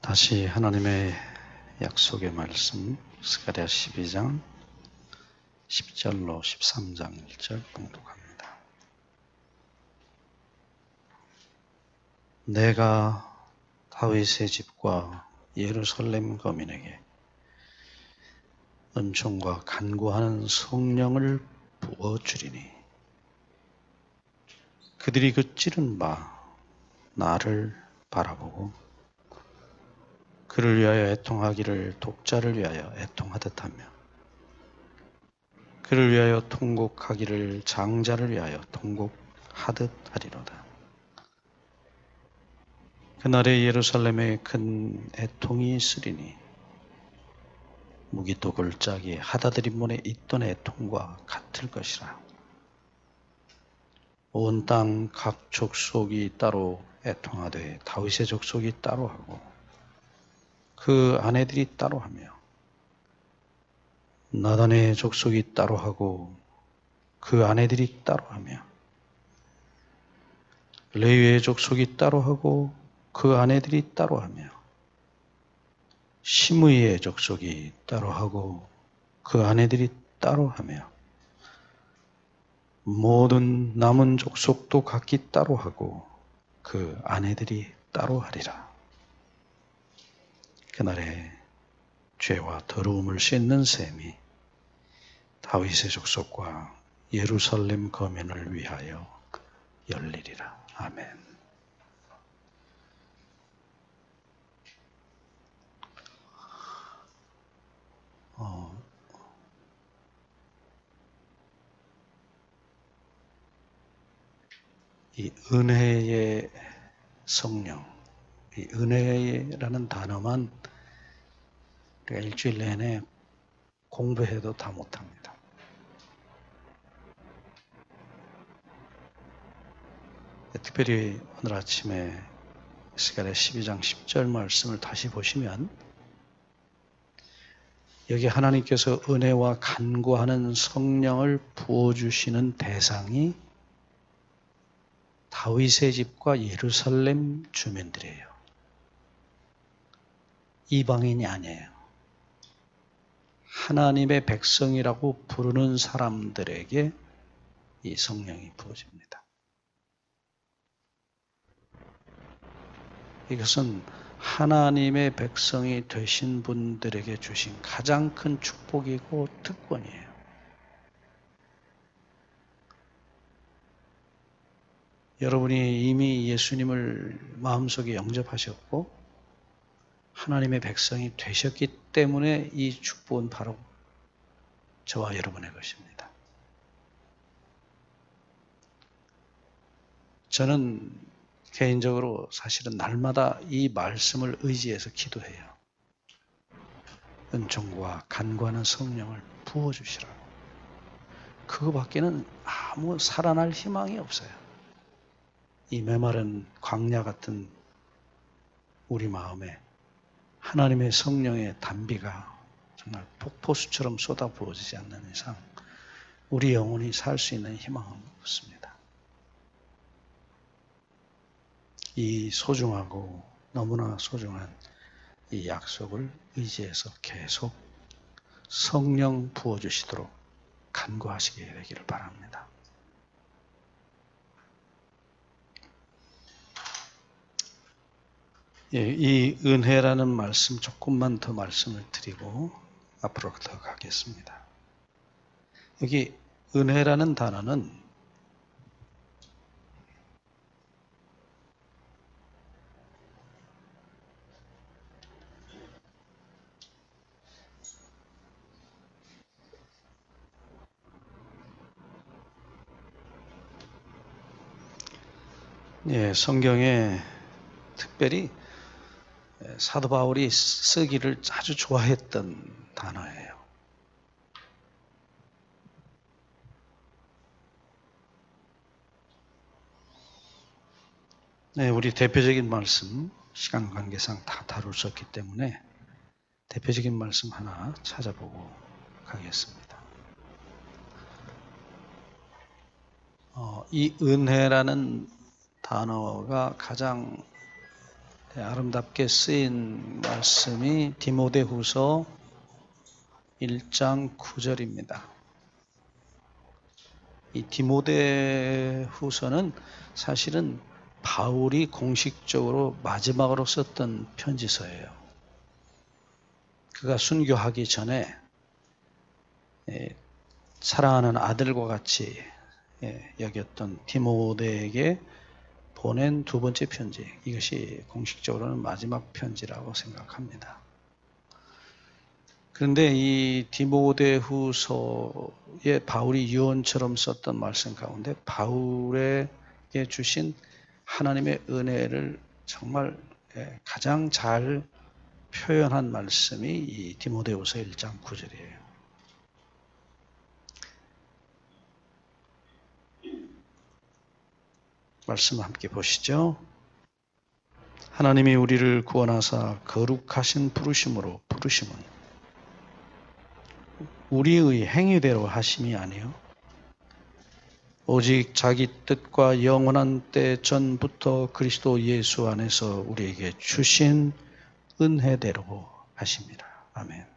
다시 하나님의 약속의 말씀 스가랴 12장 10절로 13장 1절 봉독합니다. 내가 다윗의 집과 예루살렘 거민에게 은총과 간구하는 성령을 부어주리니 그들이 그 찌른 바 나를 바라보고 그를 위하여 애통하기를 독자를 위하여 애통하듯 하며 그를 위하여 통곡하기를 장자를 위하여 통곡하듯 하리로다. 그날에 예루살렘에 큰 애통이 있으리니 무기토 골짜기 하다드림몬에 있던 애통과 같을 것이라. 온 땅 각 족속이 따로 애통하되 다윗의 족속이 따로 하고 그 아내들이 따로 하며 나단의 족속이 따로 하고 그 아내들이 따로 하며 레위의 족속이 따로 하고 그 아내들이 따로 하며 시므이의 족속이 따로 하고 그 아내들이 따로 하며 모든 남은 족속도 각기 따로 하고 그 아내들이 따로 하리라. 그날에 죄와 더러움을 씻는 셈이 다윗의 족속과 예루살렘 거민을 위하여 열리리라. 아멘. 이 은혜의 성령, 이 은혜라는 단어만 우리가 일주일 내내 공부해도 다 못합니다. 특별히 오늘 아침에 스가랴 12장 10절 말씀을 다시 보시면 여기 하나님께서 은혜와 간구하는 성령을 부어주시는 대상이 다윗의 집과 예루살렘 주민들이에요. 이방인이 아니에요. 하나님의 백성이라고 부르는 사람들에게 이 성령이 부어집니다. 이것은 하나님의 백성이 되신 분들에게 주신 가장 큰 축복이고 특권이에요. 여러분이 이미 예수님을 마음속에 영접하셨고 하나님의 백성이 되셨기 때문에 이 축복은 바로 저와 여러분의 것입니다. 저는 개인적으로 사실은 날마다 이 말씀을 의지해서 기도해요. 은총과 간구하는 성령을 부어주시라고. 그거밖에는 아무 살아날 희망이 없어요. 이 메마른 광야 같은 우리 마음에 하나님의 성령의 단비가 정말 폭포수처럼 쏟아 부어지지 않는 이상 우리 영혼이 살 수 있는 희망은 없습니다. 이 소중하고 너무나 소중한 이 약속을 의지해서 계속 성령 부어주시도록 간구하시게 되기를 바랍니다. 이 은혜라는 말씀 조금만 더 말씀을 드리고 앞으로 더 가겠습니다. 여기 은혜라는 단어는 성경에 특별히 사도 바울이 쓰기를 아주 좋아했던 단어예요. 우리 대표적인 말씀, 시간 관계상 다 다룰 수 없기 때문에 대표적인 말씀 하나 찾아보고 가겠습니다. 이 은혜라는 단어가 가장 아름답게 쓰인 말씀이 디모데후서 1장 9절입니다. 이 디모데후서는 사실은 바울이 공식적으로 마지막으로 썼던 편지서예요. 그가 순교하기 전에 사랑하는 아들과 같이 여겼던 디모데에게 보낸 두 번째 편지, 이것이 공식적으로는 마지막 편지라고 생각합니다. 그런데 이 디모데후서에 바울이 유언처럼 썼던 말씀 가운데 바울에게 주신 하나님의 은혜를 정말 가장 잘 표현한 말씀이 이 디모데후서 1장 9절이에요. 말씀 함께 보시죠. 하나님이 우리를 구원하사 거룩하신 부르심으로 부르심은 우리의 행위대로 하심이 아니요 오직 자기 뜻과 영원한 때 전부터 그리스도 예수 안에서 우리에게 주신 은혜대로 하심이라. 아멘.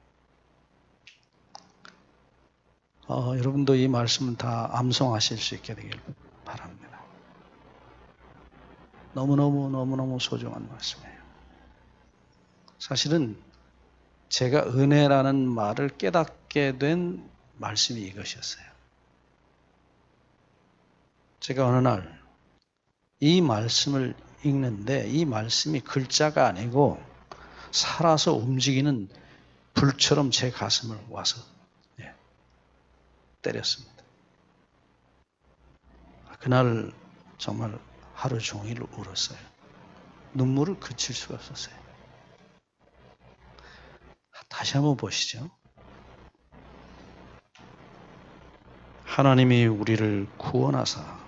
여러분도 이 말씀은 다 암송하실 수 있게 되길 바랍니다. 너무너무 소중한 말씀이에요. 사실은 제가 은혜라는 말을 깨닫게 된 말씀이 이것이었어요. 제가 어느 날 이 말씀을 읽는데 이 말씀이 글자가 아니고 살아서 움직이는 불처럼 제 가슴을 와서 때렸습니다. 그날 정말 하루 종일 울었어요. 눈물을 그칠 수가 없었어요. 다시 한번 보시죠. 하나님이 우리를 구원하사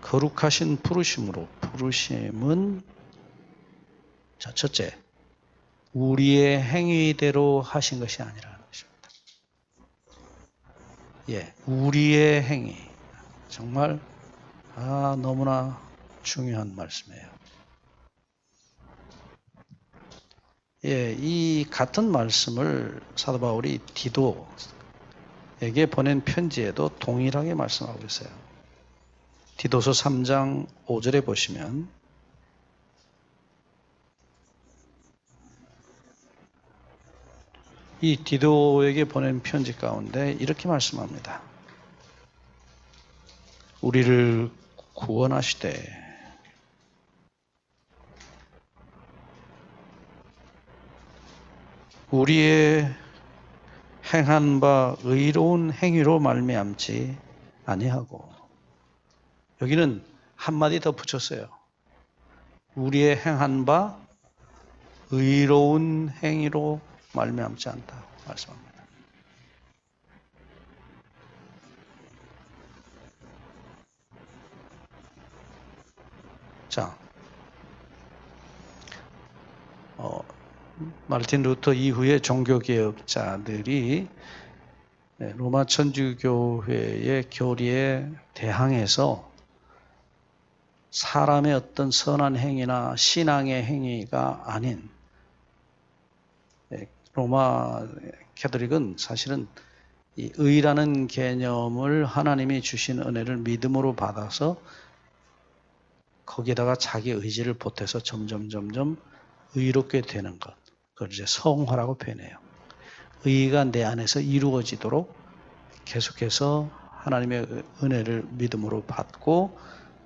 거룩하신 부르심으로, 부르심은 첫째, 우리의 행위대로 하신 것이 아니라는 것입니다. 우리의 행위. 정말 너무나 중요한 말씀이에요. 이 같은 말씀을 사도 바울이 디도에게 보낸 편지에도 동일하게 말씀하고 있어요. 디도서 3장 5절에 보시면 이 디도에게 보낸 편지 가운데 이렇게 말씀합니다. 우리를 구원하시되 우리의 행한 바 의로운 행위로 말미암지 아니하고, 여기는 한마디 더 붙였어요. 우리의 행한 바 의로운 행위로 말미암지 않다 말씀합니다. 자, 마르틴 루터 이후에 종교개혁자들이 로마 천주교회의 교리에 대항해서 사람의 어떤 선한 행위나 신앙의 행위가 아닌, 로마 캐톨릭은 사실은 이 의라는 개념을 하나님이 주신 은혜를 믿음으로 받아서 거기에다가 자기 의지를 보태서 점점 의롭게 되는 것, 그걸 이제 성화라고 표현해요. 의가 내 안에서 이루어지도록 계속해서 하나님의 은혜를 믿음으로 받고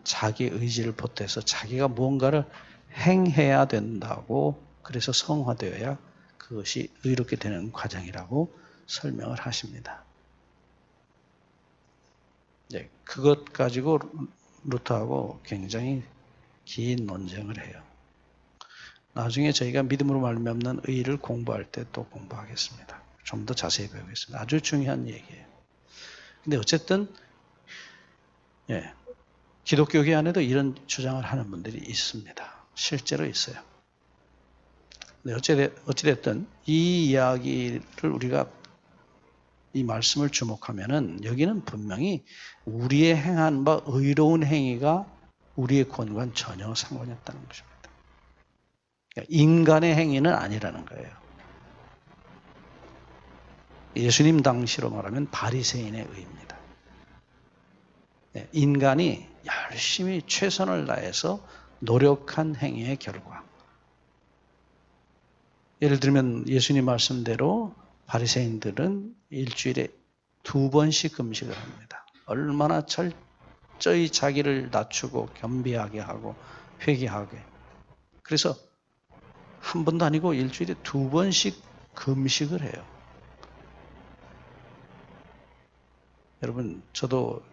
자기 의지를 보태서 자기가 무언가를 행해야 된다고, 그래서 성화되어야 그것이 의롭게 되는 과정이라고 설명을 하십니다. 그것 가지고 루터하고 굉장히 긴 논쟁을 해요. 나중에 저희가 믿음으로 말미암는 의를 공부할 때 또 공부하겠습니다. 좀 더 자세히 배우겠습니다. 아주 중요한 얘기예요. 근데 어쨌든 기독교계 안에도 이런 주장을 하는 분들이 있습니다. 실제로 있어요. 근데 어찌됐든 이 이야기를 우리가 이 말씀을 주목하면은 여기는 분명히 우리의 행한 바 의로운 행위가 우리의 구원과는 전혀 상관이 없다는 것입니다. 그러니까 인간의 행위는 아니라는 거예요. 예수님 당시로 말하면 바리새인의 의입니다. 인간이 열심히 최선을 다해서 노력한 행위의 결과. 예를 들면 예수님 말씀대로 바리새인들은 일주일에 2번씩 금식을 합니다. 얼마나 철저히 자기를 낮추고 겸비하게 하고 회개하게. 그래서 한 번도 아니고 일주일에 2번씩 금식을 해요. 여러분, 저도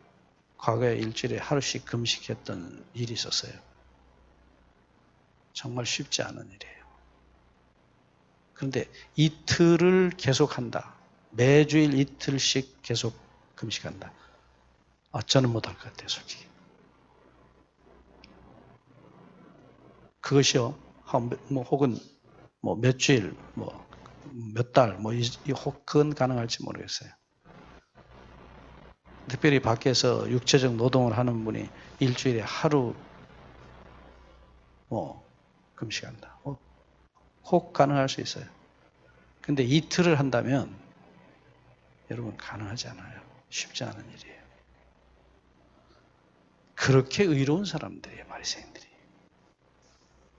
과거에 일주일에 하루씩 금식했던 일이 있었어요. 정말 쉽지 않은 일이에요. 그런데 이틀을 계속한다. 매주일 이틀씩 계속 금식한다. 저는 못할 것 같아요, 솔직히. 그것이요, 혹은 몇 주일, 몇 달, 그건 가능할지 모르겠어요. 특별히 밖에서 육체적 노동을 하는 분이 일주일에 하루 금식한다. 혹 가능할 수 있어요. 근데 이틀을 한다면 여러분 가능하지 않아요. 쉽지 않은 일이에요. 그렇게 의로운 사람들이에요, 바리새인들이.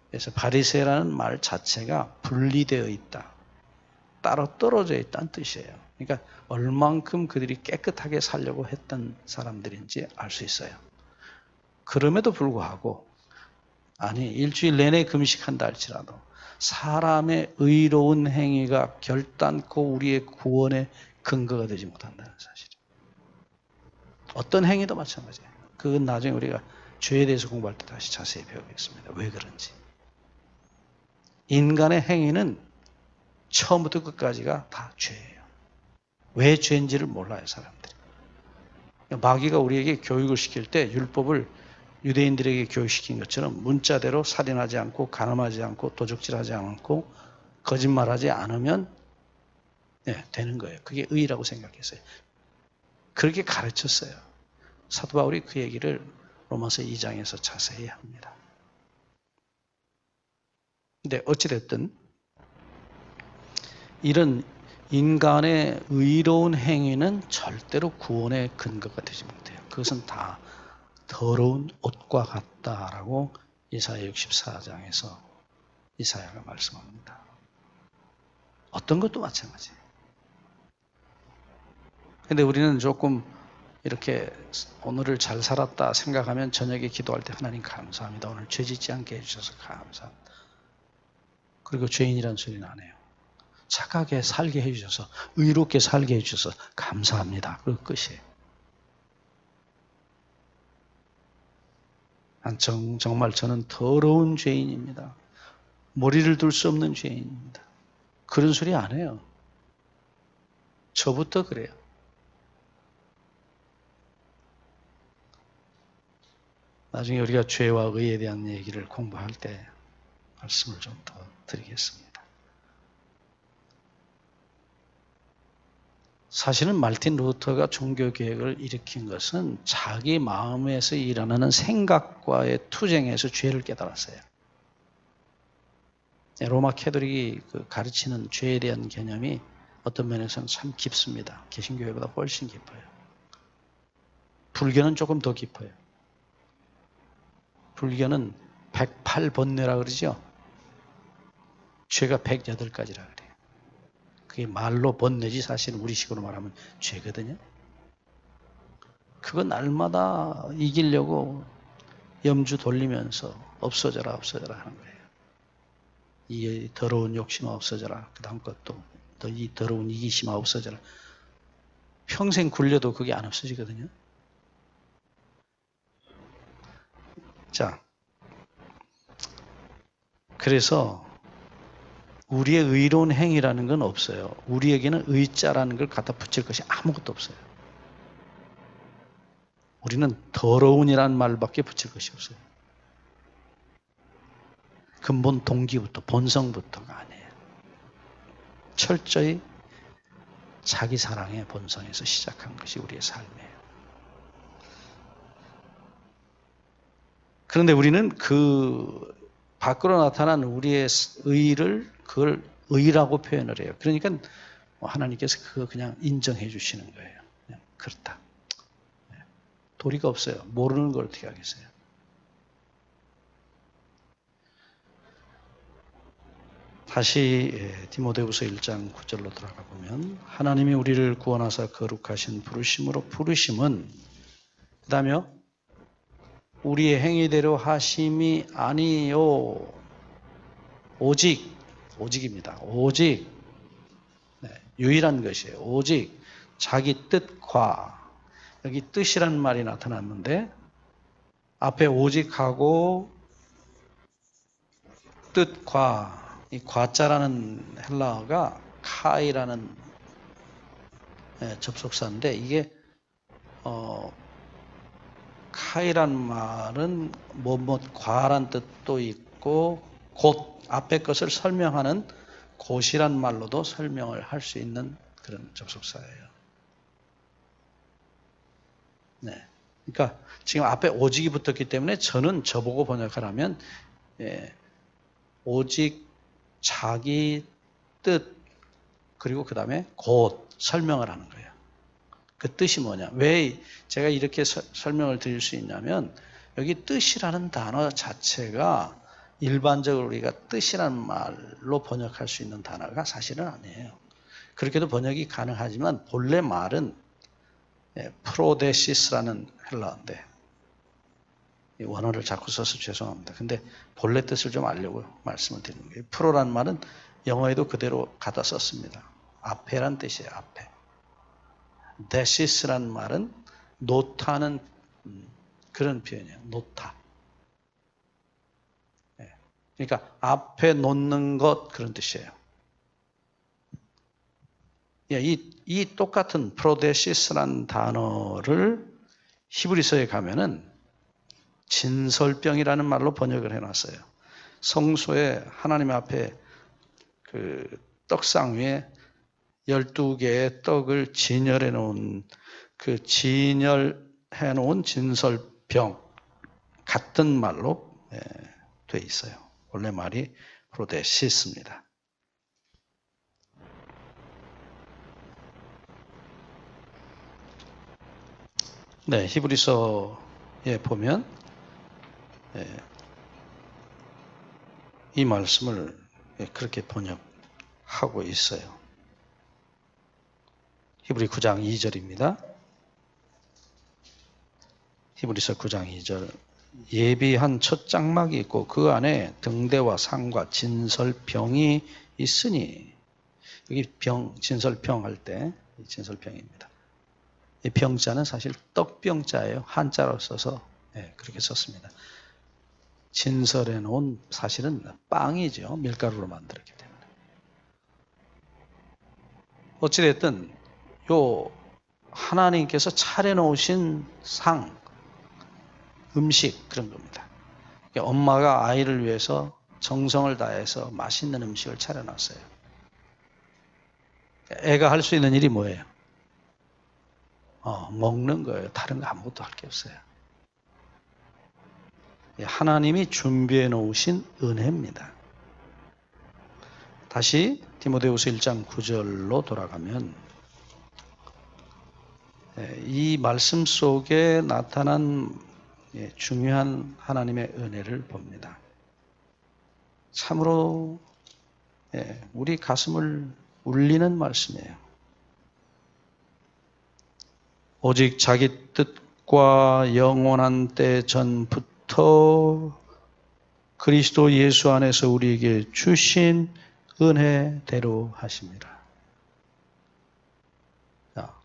그래서 바리새라는 말 자체가 분리되어 있다. 따로 떨어져 있다는 뜻이에요. 그러니까 얼만큼 그들이 깨끗하게 살려고 했던 사람들인지 알 수 있어요. 그럼에도 불구하고 일주일 내내 금식한다 할지라도 사람의 의로운 행위가 결단코 우리의 구원의 근거가 되지 못한다는 사실이에요. 어떤 행위도 마찬가지예요. 그건 나중에 우리가 죄에 대해서 공부할 때 다시 자세히 배우겠습니다. 왜 그런지. 인간의 행위는 처음부터 끝까지가 다 죄예요. 왜 죄인지를 몰라요, 사람들이. 마귀가 우리에게 교육을 시킬 때 율법을 유대인들에게 교육시킨 것처럼 문자대로 살인하지 않고 간음하지 않고 도적질하지 않고 거짓말하지 않으면 되는 거예요. 그게 의라고 생각했어요. 그렇게 가르쳤어요. 사도 바울이 그 얘기를 로마서 2장에서 자세히 합니다. 근데 어찌됐든 이런 인간의 의로운 행위는 절대로 구원의 근거가 되지 못해요. 그것은 다 더러운 옷과 같다라고 이사야 64장에서 이사야가 말씀합니다. 어떤 것도 마찬가지예요. 근데 우리는 조금 이렇게 오늘을 잘 살았다 생각하면 저녁에 기도할 때 하나님 감사합니다. 오늘 죄 짓지 않게 해주셔서 감사합니다. 그리고 죄인이란 소리는 안 해요. 착하게 살게 해주셔서, 의롭게 살게 해주셔서 감사합니다. 그리고 끝이에요. 정말 저는 더러운 죄인입니다. 머리를 둘 수 없는 죄인입니다. 그런 소리 안 해요. 저부터 그래요. 나중에 우리가 죄와 의에 대한 얘기를 공부할 때 말씀을 좀 더 드리겠습니다. 사실은 마르틴 루터가 종교개혁을 일으킨 것은 자기 마음에서 일어나는 생각과의 투쟁에서 죄를 깨달았어요. 로마 캐톨릭이 가르치는 죄에 대한 개념이 어떤 면에서는 참 깊습니다. 개신교회보다 훨씬 깊어요. 불교는 조금 더 깊어요. 불교는 108번뇌라 그러죠. 죄가 108가지라 그래요. 그게 말로 번뇌지 사실은 우리식으로 말하면 죄거든요. 그거 날마다 이기려고 염주 돌리면서 없어져라 하는 거예요. 이 더러운 욕심아 없어져라. 그 다음 것도 이 더러운 이기심아 없어져라. 평생 굴려도 그게 안 없어지거든요. 자, 그래서 우리의 의로운 행위라는 건 없어요. 우리에게는 의자라는 걸 갖다 붙일 것이 아무것도 없어요. 우리는 더러운이라는 말밖에 붙일 것이 없어요. 근본 동기부터, 본성부터가 아니에요. 철저히 자기 사랑의 본성에서 시작한 것이 우리의 삶이에요. 그런데 우리는 그 밖으로 나타난 우리의 의를 그걸 의라고 표현을 해요. 그러니까 하나님께서 그거 그냥 인정해 주시는 거예요. 그냥 그렇다. 도리가 없어요. 모르는 걸 어떻게 하겠어요. 다시 디모데후서 1장 9절로 들어가 보면 하나님이 우리를 구원하사 거룩하신 부르심으로 부르심은 그 다음에요. 우리의 행위대로 하심이 아니요. 오직입니다. 오직 유일한 것이에요. 오직 자기 뜻과 여기 뜻이란 말이 나타났는데 앞에 오직하고 뜻과 이 과자라는 헬라어가 카이라는 접속사인데 이게 카이란 말은 과란 뜻도 있고 곧 앞에 것을 설명하는 곧이란 말로도 설명을 할 수 있는 그런 접속사예요. 네. 그러니까 지금 앞에 오직이 붙었기 때문에 저는 저보고 번역하라면 오직 자기 뜻 그리고 그 다음에 곧 설명을 하는 거예요. 그 뜻이 뭐냐? 왜 제가 이렇게 설명을 드릴 수 있냐면 여기 뜻이라는 단어 자체가 일반적으로 우리가 뜻이라는 말로 번역할 수 있는 단어가 사실은 아니에요. 그렇게도 번역이 가능하지만 본래 말은 프로데시스라는 헬라어인데 원어를 자꾸 써서 죄송합니다. 근데 본래 뜻을 좀 알려고 말씀을 드리는 거예요. 프로라는 말은 영어에도 그대로 갖다 썼습니다. 앞에란 뜻이에요. 앞에. 데시스라는 말은 놓다는 그런 표현이에요. 놓다. 그러니까 앞에 놓는 것 그런 뜻이에요. 이 똑같은 프로데시스라는 단어를 히브리서에 가면은 진설병이라는 말로 번역을 해놨어요. 성소에 하나님 앞에 그 떡상 위에 12개의 떡을 진열해 놓은 그 진열해 놓은 진설병 같은 말로 돼 있어요. 원래 말이 프로데시스입니다. 네, 히브리서에 보면 이 말씀을 그렇게 번역하고 있어요. 히브리 9장 2절입니다. 히브리서 9장 2절 예비한 첫 장막이 있고 그 안에 등대와 상과 진설병이 있으니 여기 진설병 할 때 진설병입니다. 이 병자는 사실 떡병자예요. 한자로 써서 그렇게 썼습니다. 진설해 놓은 사실은 빵이죠. 밀가루로 만들었기 때문에. 어찌됐든 요 하나님께서 차려놓으신 상, 음식 그런 겁니다. 엄마가 아이를 위해서 정성을 다해서 맛있는 음식을 차려놨어요. 애가 할 수 있는 일이 뭐예요? 먹는 거예요. 다른 거 아무것도 할 게 없어요. 하나님이 준비해 놓으신 은혜입니다. 다시 디모데후서 1장 9절로 돌아가면 이 말씀 속에 나타난 중요한 하나님의 은혜를 봅니다. 참으로 우리 가슴을 울리는 말씀이에요. 오직 자기 뜻과 영원한 때 전부터 그리스도 예수 안에서 우리에게 주신 은혜대로 하십니다. 자,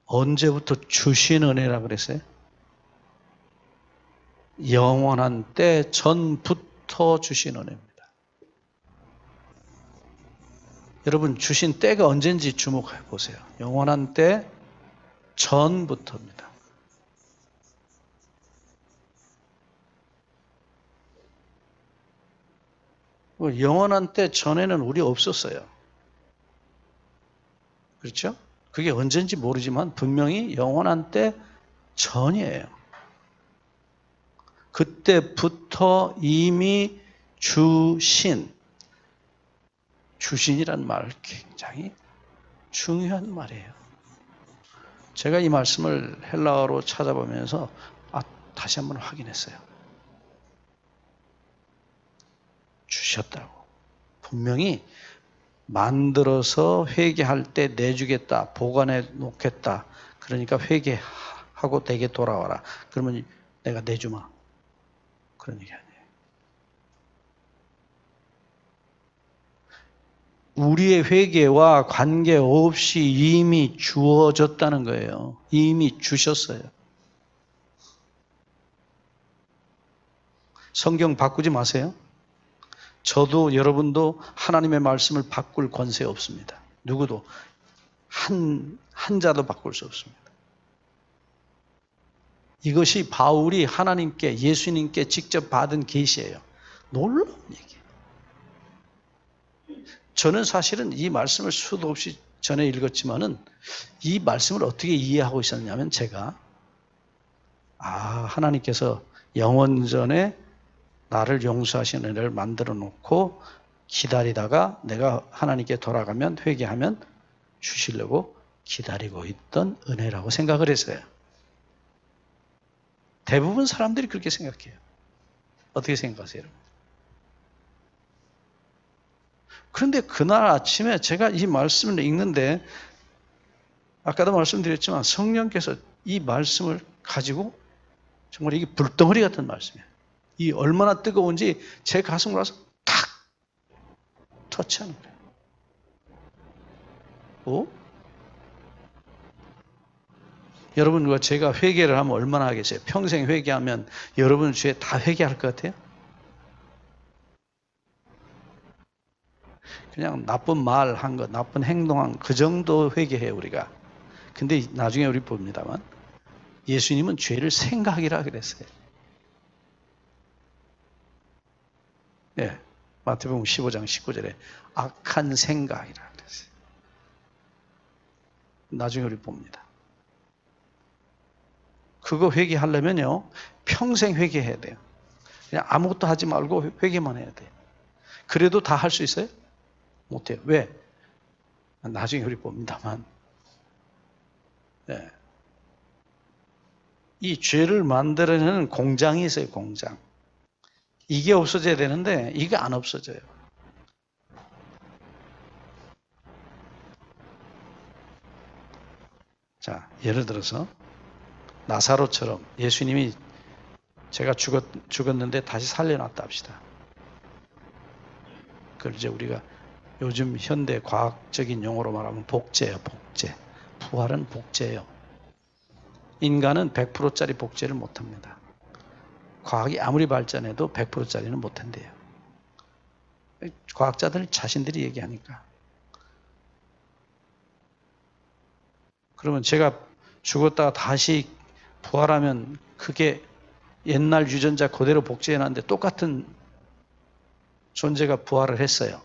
언제부터 주신 은혜라 그랬어요? 영원한 때 전부터 주신 은혜입니다. 여러분 주신 때가 언제인지 주목해 보세요. 영원한 때 전부터입니다. 영원한 때 전에는 우리 없었어요. 그렇죠? 그게 언제인지 모르지만 분명히 영원한 때 전이에요. 그때부터 이미 주신, 주신이란 말 굉장히 중요한 말이에요. 제가 이 말씀을 헬라어로 찾아보면서 다시 한번 확인했어요. 주셨다고. 분명히 만들어서 회개할 때 내주겠다, 보관해 놓겠다. 그러니까 회개하고 내게 돌아와라. 그러면 내가 내주마. 그런 얘기 아니에요. 우리의 회개와 관계없이 이미 주어졌다는 거예요. 이미 주셨어요. 성경 바꾸지 마세요. 저도 여러분도 하나님의 말씀을 바꿀 권세 없습니다. 누구도 한자도 바꿀 수 없습니다. 이것이 바울이 하나님께, 예수님께 직접 받은 계시예요. 놀라운 얘기예요. 저는 사실은 이 말씀을 수도 없이 전에 읽었지만은 이 말씀을 어떻게 이해하고 있었냐면 제가 하나님께서 영원전에 나를 용서하신 은혜를 만들어 놓고 기다리다가 내가 하나님께 돌아가면 회개하면 주시려고 기다리고 있던 은혜라고 생각을 했어요. 대부분 사람들이 그렇게 생각해요. 어떻게 생각하세요? 그런데 그날 아침에 제가 이 말씀을 읽는데 아까도 말씀드렸지만 성령께서 이 말씀을 가지고 정말 이게 불덩어리 같은 말씀이에요. 이 얼마나 뜨거운지 제 가슴으로 와서 탁 터치하는 거예요. 여러분과 제가 회개를 하면 얼마나 하겠어요? 평생 회개하면 여러분 주에 다 회개할 것 같아요? 그냥 나쁜 말 한 것, 나쁜 행동한 그 정도 회개해요, 우리가. 근데 나중에 우리 봅니다만 예수님은 죄를 생각이라 그랬어요. 네, 마태복음 15장 19절에 악한 생각이라 그랬어요. 나중에 우리 봅니다. 그거 회개하려면요, 평생 회개해야 돼요. 그냥 아무것도 하지 말고 회개만 해야 돼요. 그래도 다 할 수 있어요? 못해요. 왜? 나중에 우리 봅니다만. 네. 이 죄를 만들어내는 공장이 있어요, 공장. 이게 없어져야 되는데 이게 안 없어져요. 자, 예를 들어서 나사로처럼 예수님이 제가 죽었는데 다시 살려놨다 합시다. 그걸 이제 우리가 요즘 현대 과학적인 용어로 말하면 복제예요, 복제. 부활은 복제예요. 인간은 100%짜리 복제를 못합니다. 과학이 아무리 발전해도 100%짜리는 못한대요. 과학자들 자신들이 얘기하니까. 그러면 제가 죽었다가 다시 부활하면 그게 옛날 유전자 그대로 복제해놨는데 똑같은 존재가 부활을 했어요.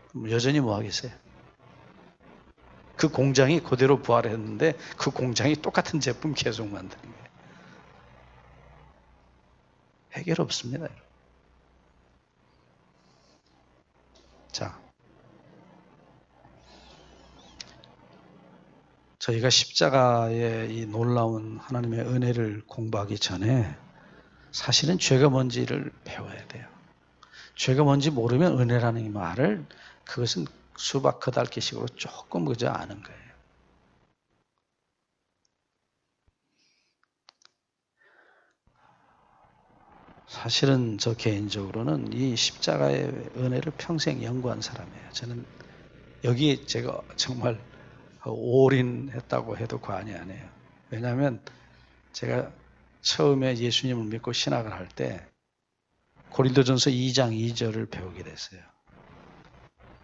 그럼 여전히 뭐 하겠어요? 그 공장이 그대로 부활했는데 그 공장이 똑같은 제품 계속 만드는 거예요. 해결 없습니다. 자, 저희가 십자가의 이 놀라운 하나님의 은혜를 공부하기 전에 사실은 죄가 뭔지를 배워야 돼요. 죄가 뭔지 모르면 은혜라는 이 말을 그것은 수박 그달기식으로 조금 그저 아는 거예요. 사실은 저 개인적으로는 이 십자가의 은혜를 평생 연구한 사람이에요. 저는 여기에 제가 정말 올인했다고 해도 과언이 아니에요. 왜냐하면 제가 처음에 예수님을 믿고 신학을 할 때 고린도전서 2장 2절을 배우게 됐어요.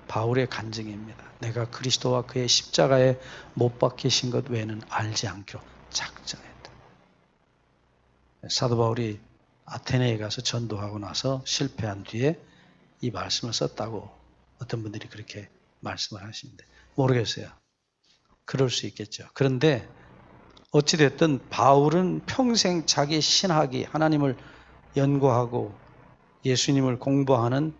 바울의 간증입니다. 내가 그리스도와 그의 십자가에 못 박히신 것 외에는 알지 않기로 작정했다. 사도 바울이 아테네에 가서 전도하고 나서 실패한 뒤에 이 말씀을 썼다고 어떤 분들이 그렇게 말씀을 하시는데 모르겠어요. 그럴 수 있겠죠. 그런데 어찌됐든 바울은 평생 자기 신학이 하나님을 연구하고 예수님을 공부하는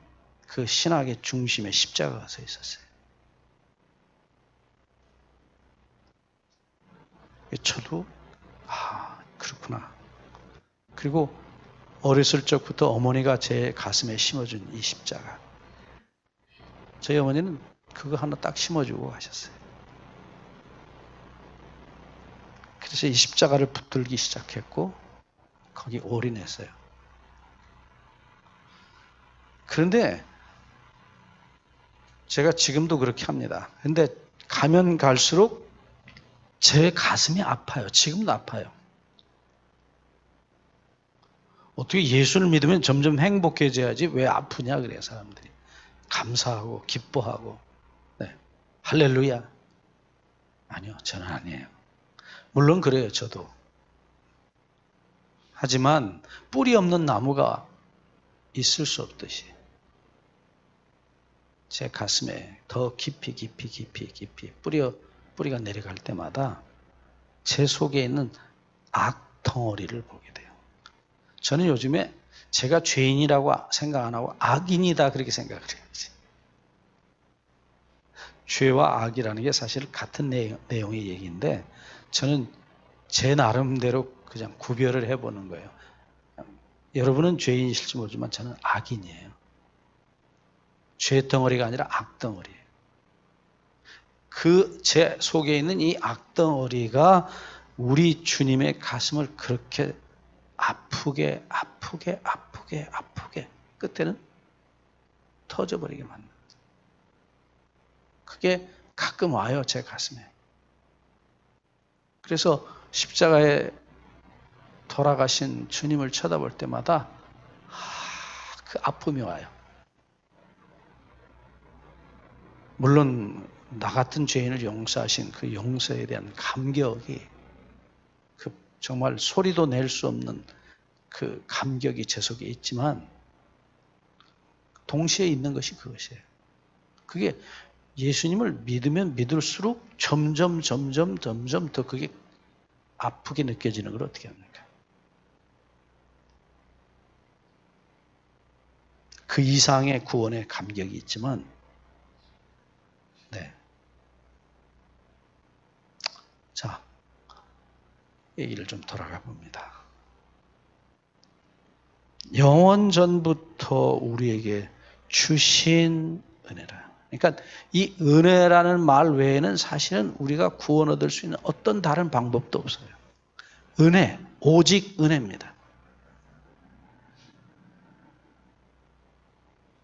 그 신학의 중심에 십자가가 서 있었어요. 저도 그렇구나. 그리고 어렸을 적부터 어머니가 제 가슴에 심어준 이 십자가. 저희 어머니는 그거 하나 딱 심어주고 가셨어요. 그래서 이 십자가를 붙들기 시작했고 거기 올인했어요. 그런데 제가 지금도 그렇게 합니다. 근데 가면 갈수록 제 가슴이 아파요. 지금도 아파요. 어떻게 예수를 믿으면 점점 행복해져야지 왜 아프냐 그래요, 사람들이. 감사하고 기뻐하고. 네. 할렐루야. 아니요, 저는 아니에요. 물론 그래요, 저도. 하지만 뿌리 없는 나무가 있을 수 없듯이 제 가슴에 더 깊이 뿌리가 내려갈 때마다 제 속에 있는 악 덩어리를 보게 돼요. 저는 요즘에 제가 죄인이라고 생각 안 하고 악인이다 그렇게 생각을 해요. 죄와 악이라는 게 사실 같은 내용의 얘기인데 저는 제 나름대로 그냥 구별을 해보는 거예요. 여러분은 죄인이실지 모르지만 저는 악인이에요. 죄 덩어리가 아니라 악 덩어리예요. 그 제 속에 있는 이 악 덩어리가 우리 주님의 가슴을 그렇게 아프게 끝에는 터져버리게 만듭니다. 그게 가끔 와요, 제 가슴에. 그래서 십자가에 돌아가신 주님을 쳐다볼 때마다 그 아픔이 와요. 물론 나 같은 죄인을 용서하신 그 용서에 대한 감격이 정말 소리도 낼 수 없는 그 감격이 제 속에 있지만 동시에 있는 것이 그것이에요. 그게 예수님을 믿으면 믿을수록 점점 더 그게 아프게 느껴지는 걸 어떻게 합니까? 그 이상의 구원의 감격이 있지만 네. 자, 얘기를 좀 돌아가 봅니다. 영원 전부터 우리에게 주신 은혜라. 그러니까 이 은혜라는 말 외에는 사실은 우리가 구원 얻을 수 있는 어떤 다른 방법도 없어요. 은혜, 오직 은혜입니다.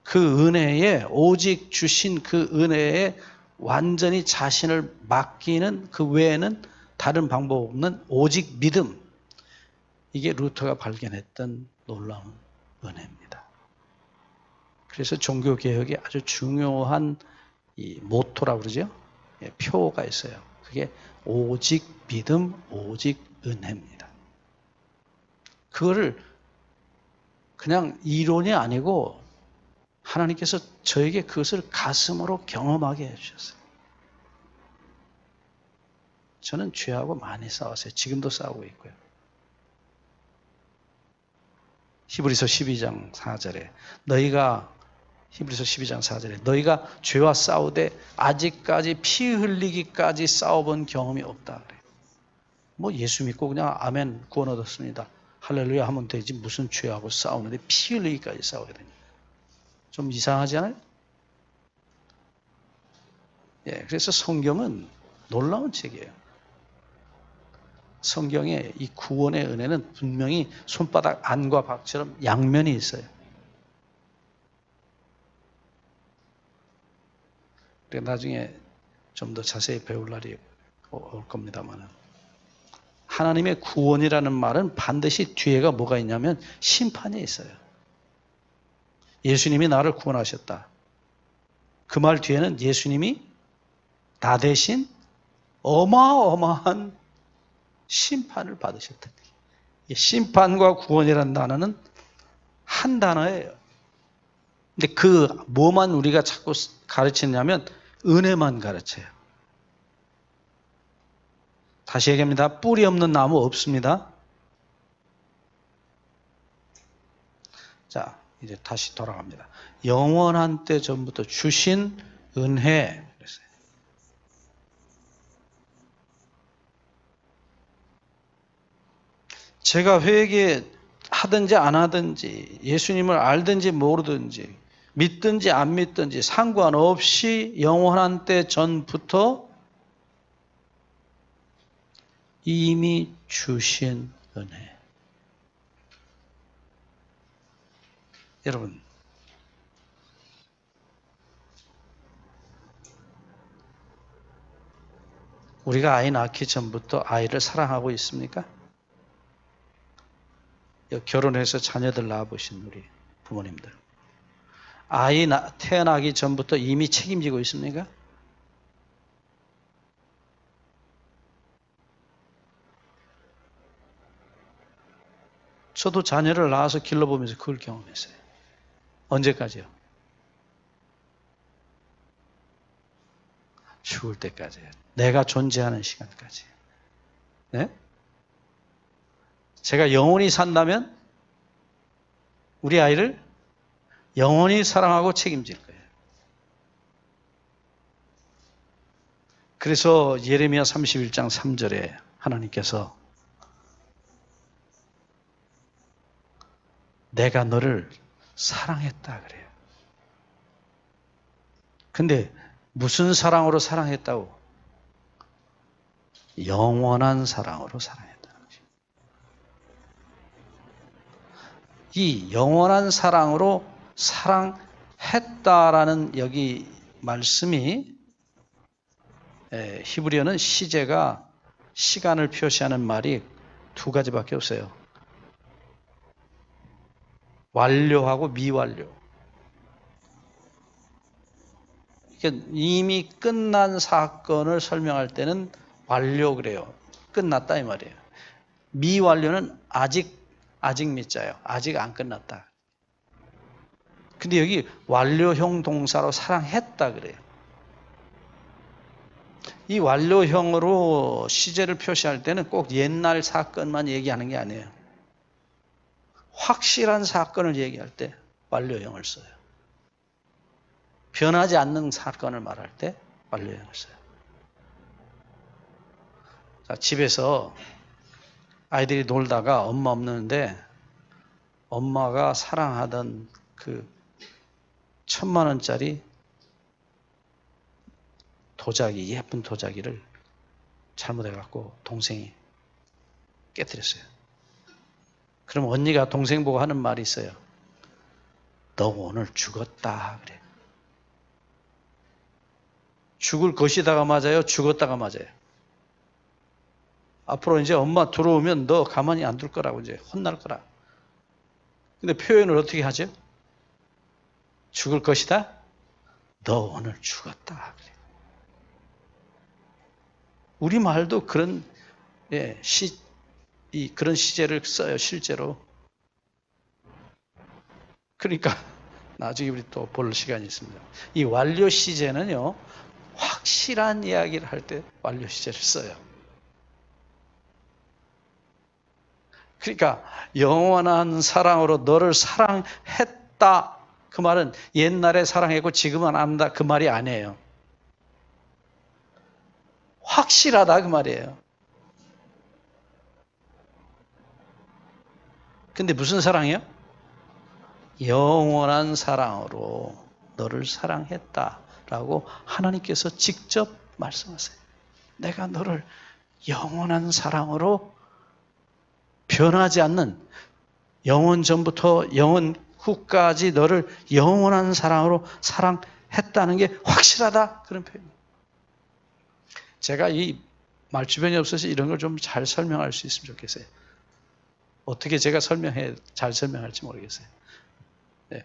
그 은혜에 오직 주신 그 은혜에 완전히 자신을 맡기는 그 외에는 다른 방법 없는 오직 믿음. 이게 루터가 발견했던 놀라운 은혜입니다. 그래서 종교개혁에 아주 중요한 이 모토라고 그러죠. 표가 있어요. 그게 오직 믿음, 오직 은혜입니다. 그거를 그냥 이론이 아니고 하나님께서 저에게 그것을 가슴으로 경험하게 해주셨어요. 저는 죄하고 많이 싸웠어요. 지금도 싸우고 있고요. 히브리서 12장 4절에 히브리서 12장 4절에 너희가 죄와 싸우되 아직까지 피 흘리기까지 싸워본 경험이 없다 그래요. 뭐 예수 믿고 그냥 아멘 구원 얻었습니다. 할렐루야 하면 되지 무슨 죄하고 싸우는데 피 흘리기까지 싸워야 되냐. 좀 이상하지 않아요? 예, 그래서 성경은 놀라운 책이에요. 성경에 이 구원의 은혜는 분명히 손바닥 안과 밖처럼 양면이 있어요. 나중에 좀 더 자세히 배울 날이 올 겁니다만 하나님의 구원이라는 말은 반드시 뒤에가 뭐가 있냐면 심판이 있어요. 예수님이 나를 구원하셨다. 그 말 뒤에는 예수님이 나 대신 어마어마한 심판을 받으셨다. 심판과 구원이라는 단어는 한 단어예요. 근데 그 뭐만 우리가 자꾸 가르치냐면 은혜만 가르쳐요. 다시 얘기합니다. 뿌리 없는 나무 없습니다. 자, 이제 다시 돌아갑니다. 영원한 때 전부터 주신 은혜. 그랬어요. 제가 회개하든지 안 하든지, 예수님을 알든지 모르든지, 믿든지 안 믿든지 상관없이 영원한 때 전부터 이미 주신 은혜. 여러분, 우리가 아이 낳기 전부터 아이를 사랑하고 있습니까? 결혼해서 자녀들 낳아보신 우리 부모님들. 아이 태어나기 전부터 이미 책임지고 있습니까? 저도 자녀를 낳아서 길러보면서 그걸 경험했어요. 언제까지요? 죽을 때까지요. 내가 존재하는 시간까지. 네? 제가 영원히 산다면 우리 아이를 영원히 사랑하고 책임질 거예요. 그래서 예레미야 31장 3절에 하나님께서 내가 너를 사랑했다 그래요. 근데 무슨 사랑으로 사랑했다고? 영원한 사랑으로 사랑했다는 거죠. 이 영원한 사랑으로 사랑했다라는 여기 말씀이 히브리어는 시제가 시간을 표시하는 말이 두 가지밖에 없어요. 완료하고 미완료. 이미 끝난 사건을 설명할 때는 완료 그래요. 끝났다 이 말이에요. 미완료는 아직 미자예요. 아직 안 끝났다. 근데 여기 완료형 동사로 사랑했다 그래요. 이 완료형으로 시제를 표시할 때는 꼭 옛날 사건만 얘기하는 게 아니에요. 확실한 사건을 얘기할 때 완료형을 써요. 변하지 않는 사건을 말할 때 완료형을 써요. 자, 집에서 아이들이 놀다가 엄마 없는데 엄마가 사랑하던 그 1,000만 원짜리 도자기, 예쁜 도자기를 잘못해갖고 동생이 깨뜨렸어요. 그럼 언니가 동생 보고 하는 말이 있어요. 너 오늘 죽었다 그래. 죽을 것이다가 맞아요? 죽었다가 맞아요? 앞으로 이제 엄마 들어오면 너 가만히 안 둘 거라고 이제 혼날 거라. 근데 표현을 어떻게 하죠? 죽을 것이다? 너 오늘 죽었다 그래. 우리말도 그런 그런 시제를 써요, 실제로. 그러니까 나중에 우리 또 볼 시간이 있습니다. 이 완료 시제는요, 확실한 이야기를 할 때 완료 시제를 써요. 그러니까 영원한 사랑으로 너를 사랑했다. 그 말은 옛날에 사랑했고 지금은 안 한다. 그 말이 아니에요. 확실하다 그 말이에요. 근데 무슨 사랑이요? 영원한 사랑으로 너를 사랑했다라고 하나님께서 직접 말씀하세요. 내가 너를 영원한 사랑으로 변하지 않는 영원 전부터 영원 후까지 너를 영원한 사랑으로 사랑했다는 게 확실하다. 그런 표현입니다. 제가 이 말주변이 없어서 이런 걸 좀 잘 설명할 수 있으면 좋겠어요. 어떻게 제가 잘 설명할지 모르겠어요. 네.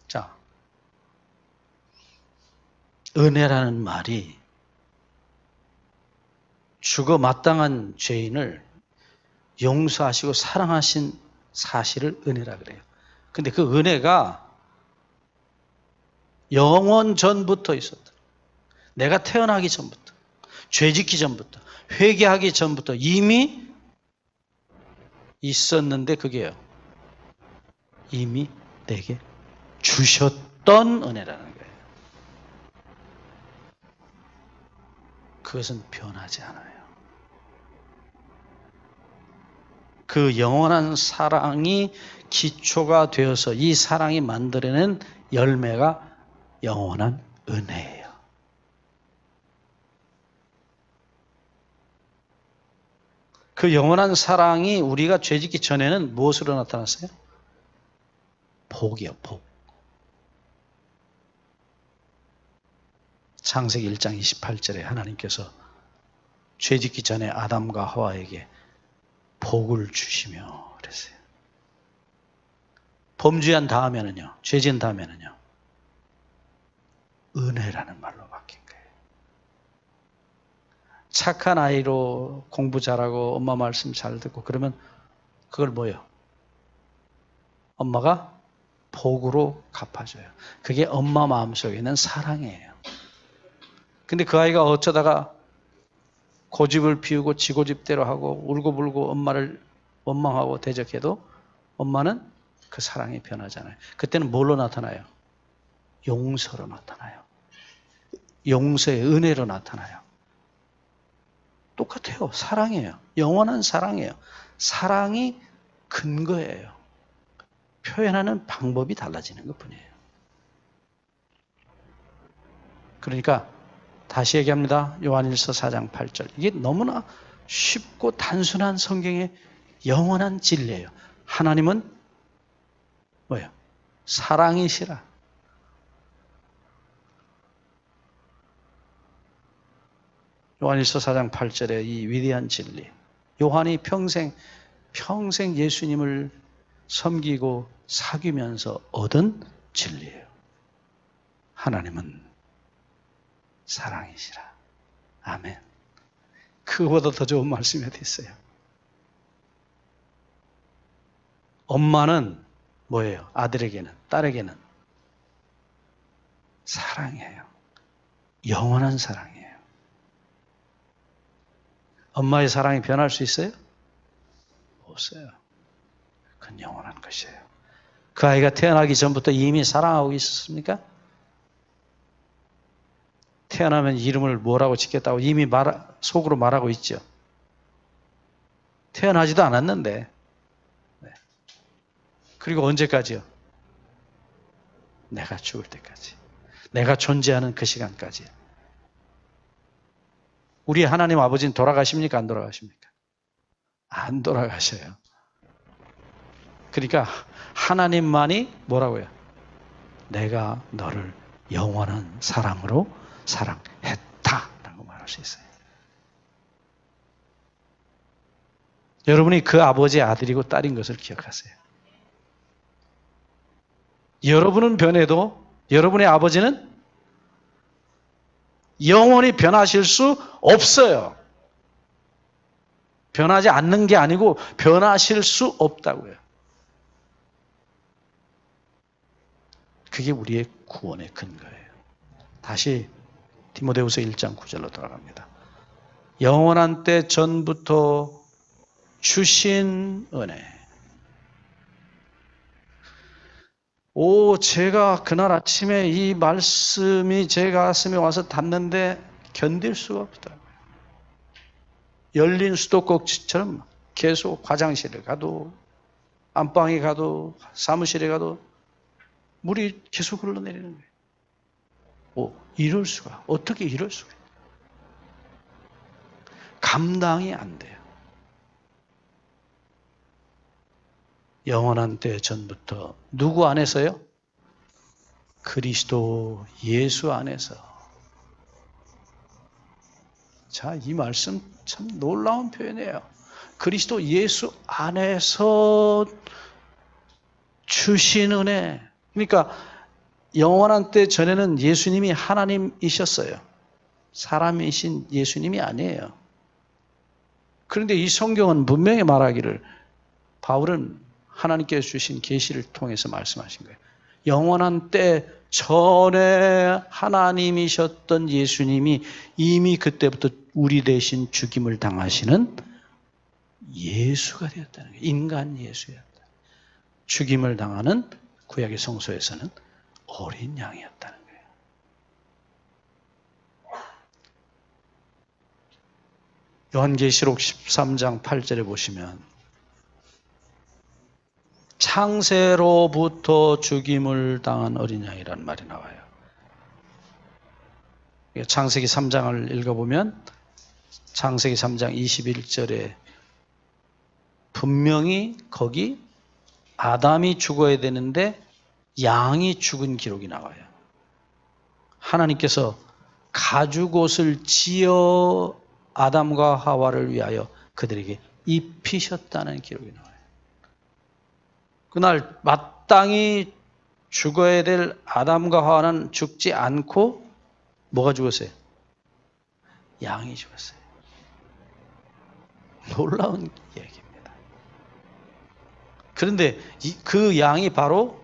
자, 은혜라는 말이 죽어 마땅한 죄인을 용서하시고 사랑하신 사실을 은혜라 그래요. 근데 그 은혜가 영원 전부터 있었다. 내가 태어나기 전부터, 죄 짓기 전부터, 회개하기 전부터 이미 있었는데 그게요. 이미 내게 주셨던 은혜라는 거예요. 그것은 변하지 않아요. 그 영원한 사랑이 기초가 되어서 이 사랑이 만들어낸 열매가 영원한 은혜예요. 그 영원한 사랑이 우리가 죄짓기 전에는 무엇으로 나타났어요? 복이요, 복. 창세기 1장 28절에 하나님께서 죄짓기 전에 아담과 하와에게 복을 주시며 그랬어요. 범죄한 다음에는요, 죄진 다음에는요, 은혜라는 말로 바뀐 거예요. 착한 아이로 공부 잘하고 엄마 말씀 잘 듣고 그러면 그걸 뭐예요? 엄마가 복으로 갚아줘요. 그게 엄마 마음속에 있는 사랑이에요. 근데 그 아이가 어쩌다가 고집을 피우고 지 고집대로 하고 울고불고 엄마를 원망하고 대적해도 엄마는 그 사랑이 변하잖아요. 그때는 뭘로 나타나요? 용서로 나타나요. 용서의 은혜로 나타나요. 똑같아요. 사랑이에요. 영원한 사랑이에요. 사랑이 근거예요. 표현하는 방법이 달라지는 것뿐이에요. 그러니까 다시 얘기합니다. 요한일서 4장 8절. 이게 너무나 쉽고 단순한 성경의 영원한 진리예요. 하나님은 뭐예요? 사랑이시라. 요한일서 4장 8절의 이 위대한 진리. 요한이 평생 예수님을 섬기고 사귀면서 얻은 진리예요. 하나님은 사랑이시라. 아멘. 그거보다 더 좋은 말씀이 어디 있어요? 엄마는 뭐예요? 아들에게는, 딸에게는 사랑이에요. 영원한 사랑이에요. 엄마의 사랑이 변할 수 있어요? 없어요. 그건 영원한 것이에요. 그 아이가 태어나기 전부터 이미 사랑하고 있었습니까? 태어나면 이름을 뭐라고 짓겠다고 이미 속으로 말하고 있죠. 태어나지도 않았는데. 네. 그리고 언제까지요? 내가 죽을 때까지. 내가 존재하는 그 시간까지. 우리 하나님 아버지는 돌아가십니까? 안 돌아가십니까? 안 돌아가셔요. 그러니까 하나님만이 뭐라고요? 내가 너를 영원한 사랑으로 사랑했다 라고 말할 수 있어요. 여러분이 그 아버지의 아들이고 딸인 것을 기억하세요. 여러분은 변해도 여러분의 아버지는 영원히 변하실 수 없어요. 변하지 않는 게 아니고 변하실 수 없다고요. 그게 우리의 구원의 근거예요. 다시 디모데후서 1장 9절로 돌아갑니다. 영원한 때 전부터 주신 은혜. 제가 그날 아침에 이 말씀이 제 가슴에 와서 닿는데 견딜 수가 없더라고요. 열린 수도꼭지처럼 계속 화장실에 가도 안방에 가도 사무실에 가도 물이 계속 흘러내리는 거예요. 이럴 수가. 어떻게 이럴 수가. 감당이 안 돼요. 영원한 때 전부터 누구 안에서요? 그리스도 예수 안에서. 자, 이 말씀 참 놀라운 표현이에요. 그리스도 예수 안에서 주신 은혜. 그러니까 영원한 때 전에는 예수님이 하나님이셨어요. 사람이신 예수님이 아니에요. 그런데 이 성경은 분명히 말하기를 바울은 하나님께서 주신 계시를 통해서 말씀하신 거예요. 영원한 때 전에 하나님이셨던 예수님이 이미 그때부터 우리 대신 죽임을 당하시는 예수가 되었다는 거예요. 인간 예수였다. 죽임을 당하는 구약의 성소에서는 어린 양이었다는 거예요. 요한계시록 13장 8절에 보시면 창세로부터 죽임을 당한 어린 양이라는 말이 나와요. 창세기 3장을 읽어보면 창세기 3장 21절에 분명히 거기 아담이 죽어야 되는데 양이 죽은 기록이 나와요. 하나님께서 가죽옷을 지어 아담과 하와를 위하여 그들에게 입히셨다는 기록이 나와요. 그날 마땅히 죽어야 될 아담과 하와는 죽지 않고 뭐가 죽었어요? 양이 죽었어요. 놀라운 얘기입니다. 그런데 그 양이 바로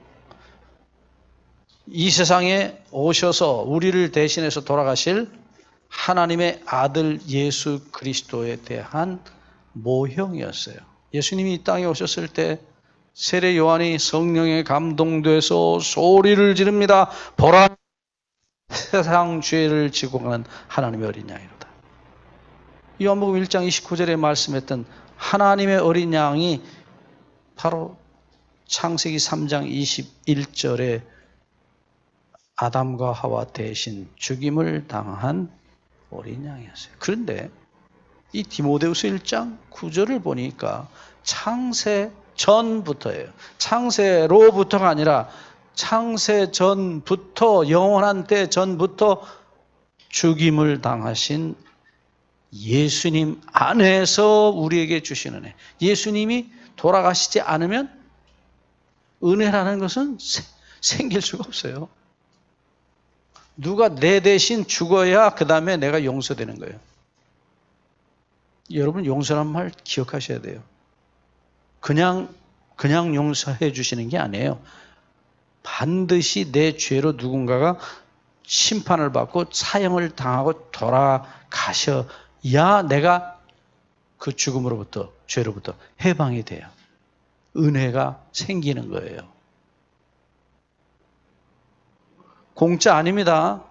이 세상에 오셔서 우리를 대신해서 돌아가실 하나님의 아들 예수 그리스도에 대한 모형이었어요. 예수님이 이 땅에 오셨을 때 세례 요한이 성령에 감동돼서 소리를 지릅니다. 보라, 세상 죄를 지고 가는 하나님의 어린 양이로다. 요한복음 1장 29절에 말씀했던 하나님의 어린 양이 바로 창세기 3장 21절에 아담과 하와 대신 죽임을 당한 어린 양이었어요. 그런데 이 디모데후서 1장 9절을 보니까 창세 전부터예요. 창세로부터가 아니라 창세 전부터, 영원한 때 전부터 죽임을 당하신 예수님 안에서 우리에게 주신 은혜. 예수님이 돌아가시지 않으면 은혜라는 것은 생길 수가 없어요. 누가 내 대신 죽어야 그 다음에 내가 용서되는 거예요. 여러분, 용서란 말 기억하셔야 돼요. 그냥 용서해 주시는 게 아니에요. 반드시 내 죄로 누군가가 심판을 받고 사형을 당하고 돌아가셔야 내가 그 죽음으로부터, 죄로부터 해방이 돼요. 은혜가 생기는 거예요. 공짜 아닙니다.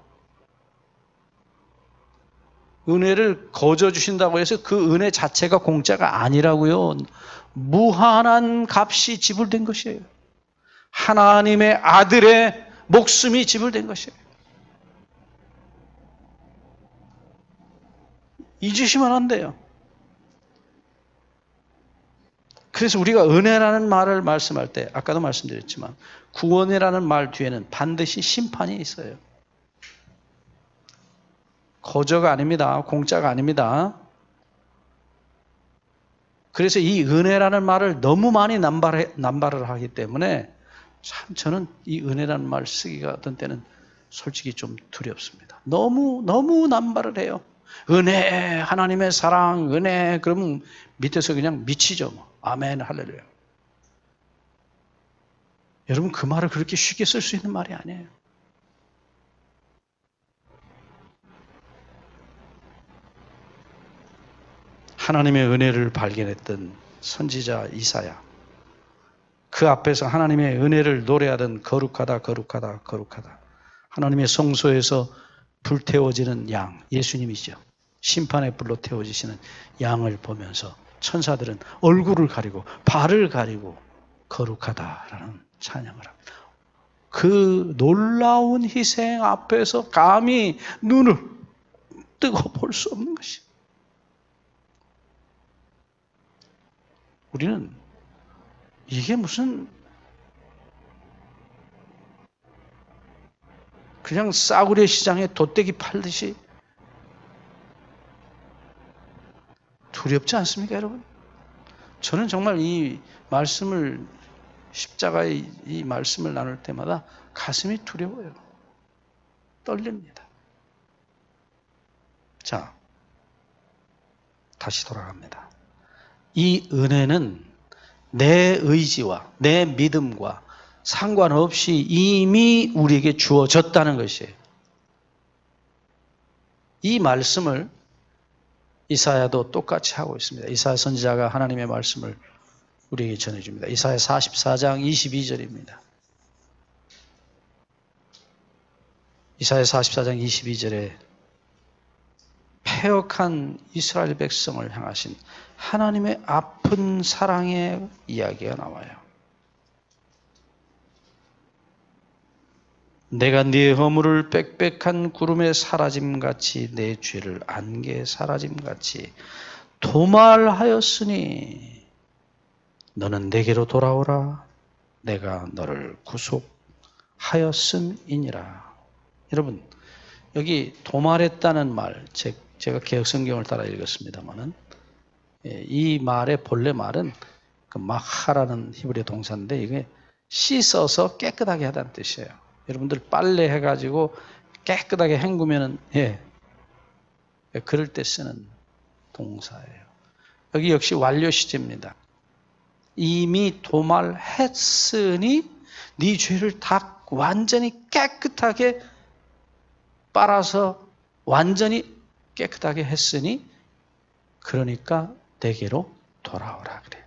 은혜를 거저 주신다고 해서 그 은혜 자체가 공짜가 아니라고요. 무한한 값이 지불된 것이에요. 하나님의 아들의 목숨이 지불된 것이에요. 잊으시면 안 돼요. 그래서 우리가 은혜라는 말을 말씀할 때 아까도 말씀드렸지만 구원이라는 말 뒤에는 반드시 심판이 있어요. 거저가 아닙니다. 공짜가 아닙니다. 그래서 이 은혜라는 말을 너무 많이 남발을 하기 때문에 참 저는 이 은혜라는 말 쓰기가 어떤 때는 솔직히 좀 두렵습니다. 너무 남발을 해요. 은혜, 하나님의 사랑, 은혜, 그러면 밑에서 그냥 미치죠. 뭐. 아멘, 할렐루야. 여러분, 그 말을 그렇게 쉽게 쓸 수 있는 말이 아니에요. 하나님의 은혜를 발견했던 선지자 이사야. 그 앞에서 하나님의 은혜를 노래하던 거룩하다, 거룩하다, 거룩하다. 하나님의 성소에서 불태워지는 양, 예수님이죠. 심판의 불로 태워지시는 양을 보면서 천사들은 얼굴을 가리고 발을 가리고 거룩하다라는 찬양을 합니다. 그 놀라운 희생 앞에서 감히 눈을 뜨고 볼 수 없는 것이. 우리는 이게 무슨 그냥 싸구려 시장에 돗대기 팔듯이 두렵지 않습니까, 여러분? 저는 정말 이 말씀을, 십자가의 이 말씀을 나눌 때마다 가슴이 두려워요. 떨립니다. 자, 다시 돌아갑니다. 이 은혜는 내 의지와 내 믿음과 상관없이 이미 우리에게 주어졌다는 것이에요. 이 말씀을 이사야도 똑같이 하고 있습니다. 이사야 선지자가 하나님의 말씀을 우리에게 전해줍니다. 이사야 44장 22절입니다. 이사야 44장 22절에 패역한 이스라엘 백성을 향하신 하나님의 아픈 사랑의 이야기가 나와요. 내가 네 허물을 빽빽한 구름에 사라짐같이 내 죄를 안개에 사라짐같이 도말하였으니 너는 내게로 돌아오라. 내가 너를 구속하였음이니라. 여러분, 여기 도말했다는 말, 제가 개혁성경을 따라 읽었습니다만은 이 말의 본래 말은 그 마하라는 히브리 동사인데 이게 씻어서 깨끗하게 하다는 뜻이에요. 여러분들 빨래 해가지고 깨끗하게 헹구면은 그럴 때 쓰는 동사예요. 여기 역시 완료 시제입니다. 이미 도말했으니 네 죄를 다 완전히 깨끗하게 빨아서 완전히 깨끗하게 했으니 그러니까 내게로 돌아오라 그래.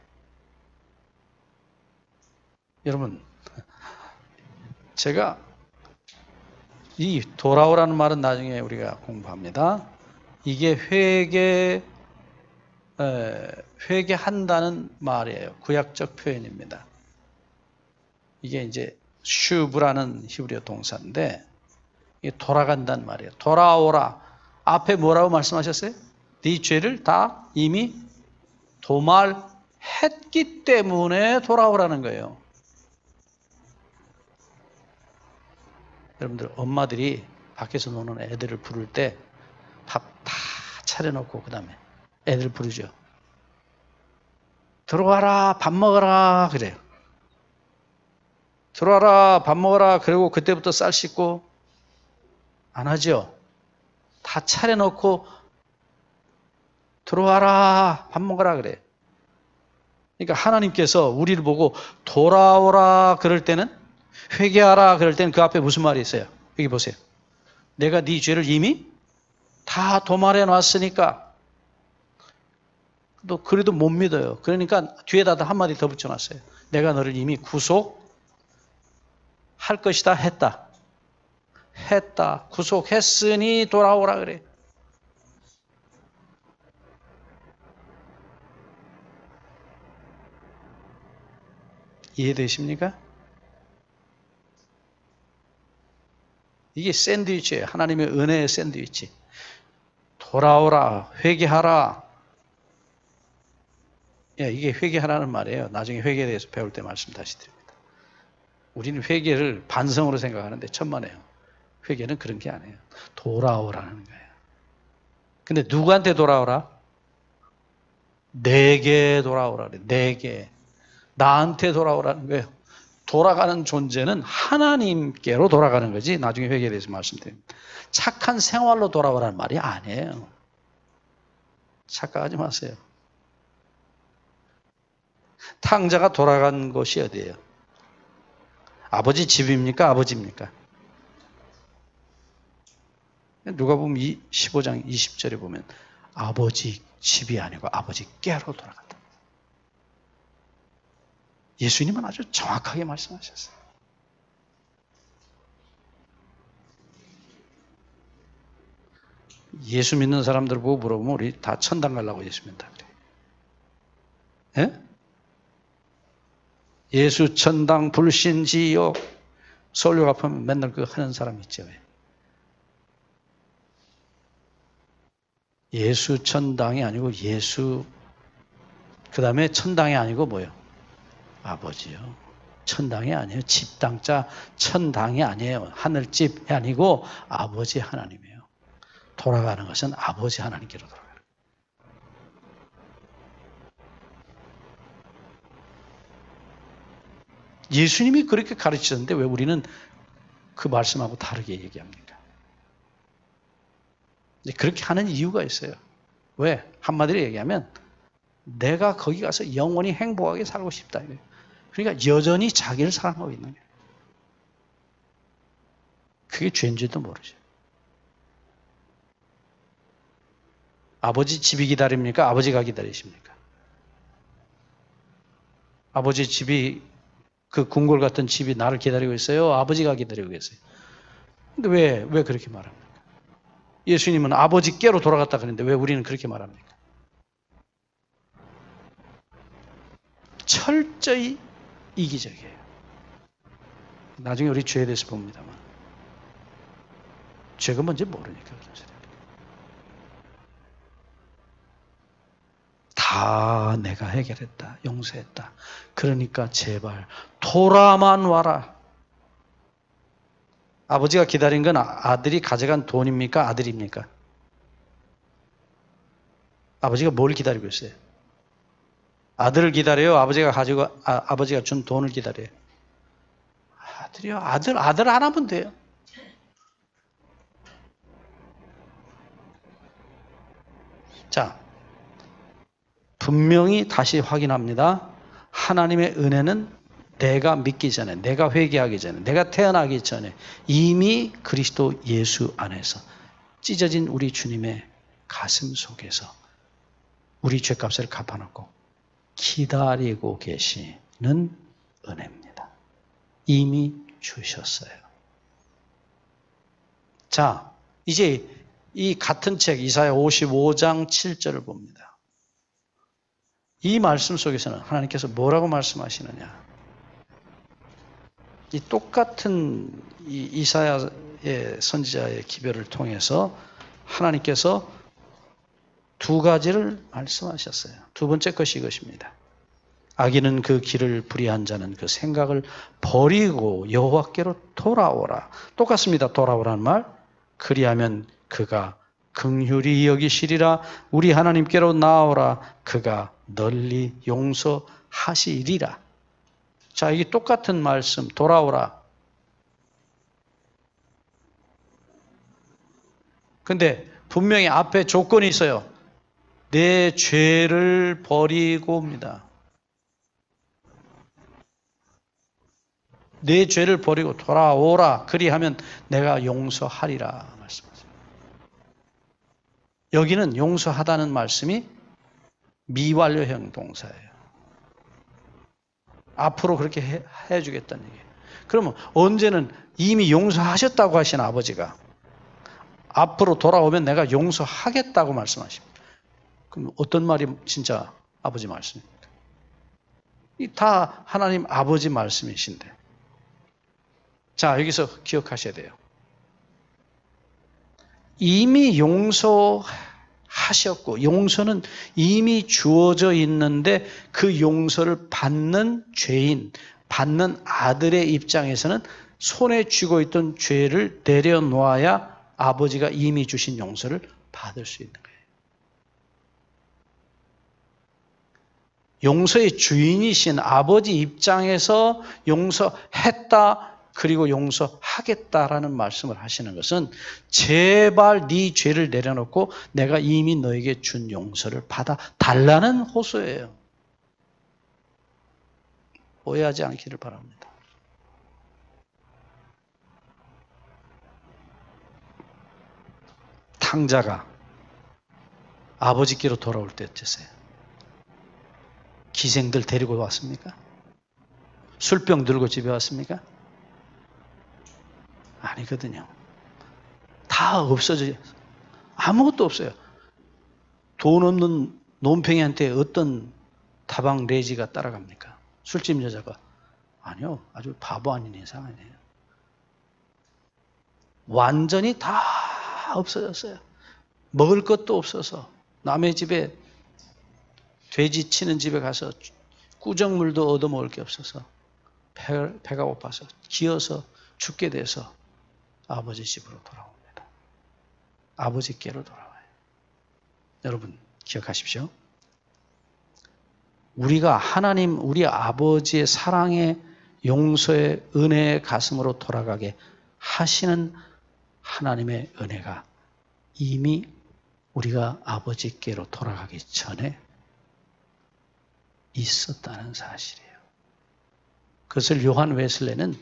여러분, 제가 이 돌아오라는 말은 나중에 우리가 공부합니다. 이게 회개한다는 말이에요. 구약적 표현입니다. 이게 이제 슈브라는 히브리어 동사인데 이게 돌아간다는 말이에요. 돌아오라. 앞에 뭐라고 말씀하셨어요? 네 죄를 다 이미 도말했기 때문에 돌아오라는 거예요. 여러분들 엄마들이 밖에서 노는 애들을 부를 때 밥 다 차려놓고 그 다음에 애들 부르죠. 들어와라 밥 먹어라 그래요. 들어와라 밥 먹어라 그리고 그때부터 쌀 씻고 안 하죠. 다 차려놓고 들어와라 밥 먹어라 그래요. 그러니까 하나님께서 우리를 보고 돌아오라 그럴 때는 회개하라 그럴 때는 그 앞에 무슨 말이 있어요? 여기 보세요. 내가 네 죄를 이미 다 도말해 놨으니까 또 그래도 못 믿어요. 그러니까 뒤에다 한마디 더 붙여놨어요. 내가 너를 이미 구속할 것이다 했다. 구속했으니 돌아오라 그래. 이해되십니까? 이게 샌드위치예요. 하나님의 은혜의 샌드위치. 돌아오라, 회개하라. 이게 회개하라는 말이에요. 나중에 회개에 대해서 배울 때 말씀 다시 드립니다. 우리는 회개를 반성으로 생각하는데 천만에요. 회개는 그런 게 아니에요. 돌아오라는 거예요. 근데 누구한테 돌아오라? 내게 돌아오라 그래. 내게. 나한테 돌아오라는 거예요. 돌아가는 존재는 하나님께로 돌아가는 거지. 나중에 회개에 대해서 말씀드립니다. 착한 생활로 돌아오라는 말이 아니에요. 착각하지 마세요. 탕자가 돌아간 곳이 어디예요? 아버지 집입니까? 아버지입니까? 누가 보면 15장 20절에 보면 아버지 집이 아니고 아버지께로 돌아간다. 예수님은 아주 정확하게 말씀하셨어요. 예수 믿는 사람들 보고 물어보면 우리 다 천당 가려고 예수 믿는다 그래. 예? 예수 천당 불신 지옥 서울역 앞에면 맨날 그거 하는 사람 있죠. 예수 천당이 아니고 예수 그 다음에 천당이 아니고 뭐예요? 아버지요. 천당이 아니에요. 집당자 천당이 아니에요. 하늘집이 아니고 아버지 하나님이에요. 돌아가는 것은 아버지 하나님께로 돌아가는 거예요. 예수님이 그렇게 가르치셨는데 왜 우리는 그 말씀하고 다르게 얘기합니까? 그렇게 하는 이유가 있어요. 왜? 한마디로 얘기하면 내가 거기 가서 영원히 행복하게 살고 싶다. 그러니까 여전히 자기를 사랑하고 있는 거예요. 그게 죄인지도 모르죠. 아버지 집이 기다립니까? 아버지가 기다리십니까? 아버지 집이 그 궁궐 같은 집이 나를 기다리고 있어요? 아버지가 기다리고 계세요? 근데 왜 그렇게 말합니까? 예수님은 아버지께로 돌아갔다 그랬는데 왜 우리는 그렇게 말합니까? 철저히 이기적이에요. 나중에 우리 죄에 대해서 봅니다만. 죄가 뭔지 모르니까 그런 소리입니다. 다 내가 해결했다. 용서했다. 그러니까 제발 돌아만 와라. 아버지가 기다린 건 아들이 가져간 돈입니까? 아들입니까? 아버지가 뭘 기다리고 있어요? 아들을 기다려요? 아버지가 준 돈을 기다려요? 아들이요? 아들 안 하면 돼요. 자, 분명히 다시 확인합니다. 하나님의 은혜는 내가 믿기 전에, 내가 회개하기 전에, 내가 태어나기 전에 이미 그리스도 예수 안에서 찢어진 우리 주님의 가슴 속에서 우리 죄값을 갚아놓고 기다리고 계시는 은혜입니다. 이미 주셨어요. 자, 이제 이 같은 책 이사야 55장 7절을 봅니다. 이 말씀 속에서는 하나님께서 뭐라고 말씀하시느냐? 이 똑같은 이사야의 선지자의 기별을 통해서 하나님께서 두 가지를 말씀하셨어요. 두 번째 것이 이것입니다. 악인은 그 길을 불의한 자는 그 생각을 버리고 여호와께로 돌아오라. 똑같습니다. 돌아오라는 말. 그리하면 그가 긍휼히 여기시리라. 우리 하나님께로 나오라. 그가 널리 용서하시리라. 자, 이게 똑같은 말씀. 돌아오라. 근데 분명히 앞에 조건이 있어요. 내 죄를 버리고입니다. 내 죄를 버리고 돌아오라. 그리하면 내가 용서하리라 말씀하세요. 여기는 용서하다는 말씀이 미완료형 동사예요. 앞으로 그렇게 해주겠다는 얘기예요. 그러면 언제는 이미 용서하셨다고 하신 아버지가 앞으로 돌아오면 내가 용서하겠다고 말씀하십니다. 그럼 어떤 말이 진짜 아버지 말씀입니까? 다 하나님 아버지 말씀이신데. 자, 여기서 기억하셔야 돼요. 이미 용서하셨고 용서는 이미 주어져 있는데 그 용서를 받는 죄인, 받는 아들의 입장에서는 손에 쥐고 있던 죄를 내려놓아야 아버지가 이미 주신 용서를 받을 수 있는 거예요. 용서의 주인이신 아버지 입장에서 용서했다, 그리고 용서하겠다라는 말씀을 하시는 것은 제발 네 죄를 내려놓고 내가 이미 너에게 준 용서를 받아 달라는 호소예요. 오해하지 않기를 바랍니다. 탕자가 아버지께로 돌아올 때 어땠어요? 기생들 데리고 왔습니까? 술병 들고 집에 왔습니까? 아니거든요. 다 없어져요. 아무것도 없어요. 돈 없는 논팽이한테 어떤 다방 레지가 따라갑니까? 술집 여자가. 아니요. 아주 바보 아닌 이상 아니에요. 완전히 다 없어졌어요. 먹을 것도 없어서 남의 집에 돼지 치는 집에 가서 꾸정물도 얻어먹을 게 없어서 배가 고파서 기어서 죽게 돼서 아버지 집으로 돌아옵니다. 아버지께로 돌아와요. 여러분 기억하십시오. 우리가 하나님 우리 아버지의 사랑의 용서의 은혜의 가슴으로 돌아가게 하시는 하나님의 은혜가 이미 우리가 아버지께로 돌아가기 전에 있었다는 사실이에요. 그것을 요한 웨슬레는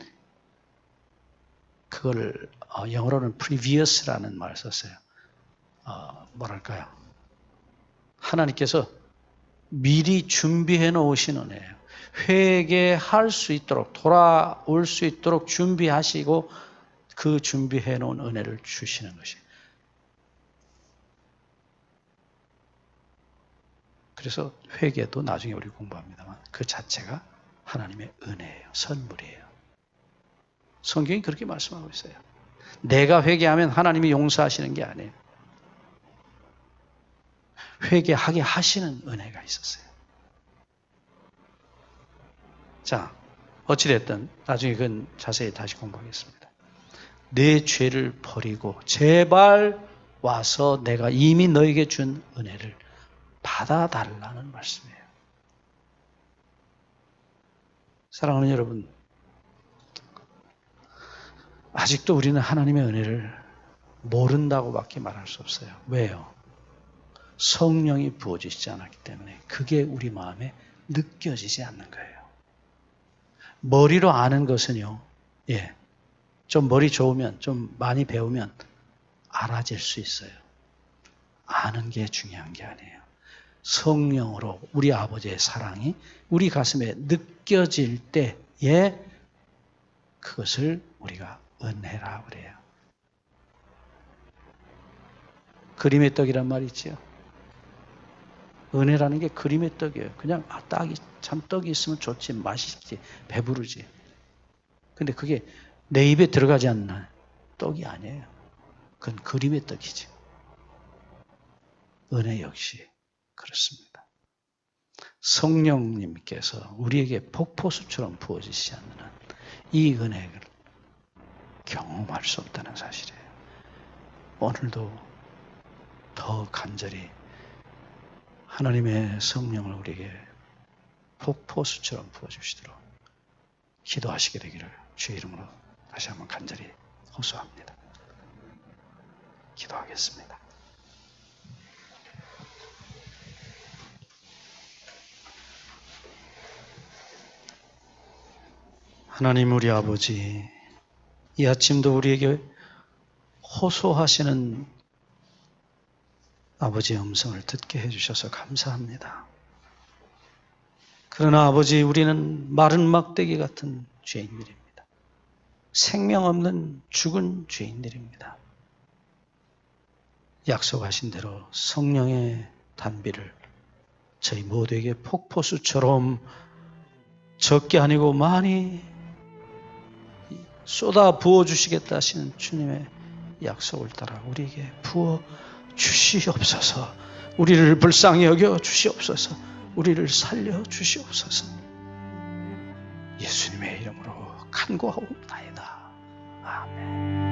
그걸 영어로는 previous라는 말을 썼어요. 하나님께서 미리 준비해 놓으신 은혜예요. 회개할 수 있도록, 돌아올 수 있도록 준비하시고 그 준비해 놓은 은혜를 주시는 것이에요. 그래서 회개도 나중에 우리 공부합니다만 그 자체가 하나님의 은혜예요. 선물이에요. 성경이 그렇게 말씀하고 있어요. 내가 회개하면 하나님이 용서하시는 게 아니에요. 회개하게 하시는 은혜가 있었어요. 자, 어찌됐든 나중에 그건 자세히 다시 공부하겠습니다. 내 죄를 버리고 제발 와서 내가 이미 너에게 준 은혜를 받아달라는 말씀이에요. 사랑하는 여러분, 아직도 우리는 하나님의 은혜를 모른다고밖에 말할 수 없어요. 왜요? 성령이 부어주시지 않았기 때문에 그게 우리 마음에 느껴지지 않는 거예요. 머리로 아는 것은요, 좀 머리 좋으면, 좀 많이 배우면 알아질 수 있어요. 아는 게 중요한 게 아니에요. 성령으로 우리 아버지의 사랑이 우리 가슴에 느껴질 때에 그것을 우리가 은혜라 그래요. 그림의 떡이란 말이 있죠. 은혜라는 게 그림의 떡이에요. 그냥 떡이 참 떡이 있으면 좋지, 맛있지, 배부르지. 근데 그게 내 입에 들어가지 않는 떡이 아니에요. 그건 그림의 떡이지. 은혜 역시 그렇습니다. 성령님께서 우리에게 폭포수처럼 부어지시지 않는 한 이 은혜를 경험할 수 없다는 사실이에요. 오늘도 더 간절히 하나님의 성령을 우리에게 폭포수처럼 부어주시도록 기도하시게 되기를 주의 이름으로 다시 한번 간절히 호소합니다. 기도하겠습니다. 하나님 우리 아버지, 이 아침도 우리에게 호소하시는 아버지의 음성을 듣게 해주셔서 감사합니다. 그러나 아버지, 우리는 마른 막대기 같은 죄인들입니다. 생명 없는 죽은 죄인들입니다. 약속하신 대로 성령의 단비를 저희 모두에게 폭포수처럼 적게 아니고 많이 쏟아 부어주시겠다 하시는 주님의 약속을 따라 우리에게 부어 주시옵소서. 우리를 불쌍히 여겨 주시옵소서. 우리를 살려 주시옵소서. 예수님의 이름으로 간구하옵나이다. 아멘.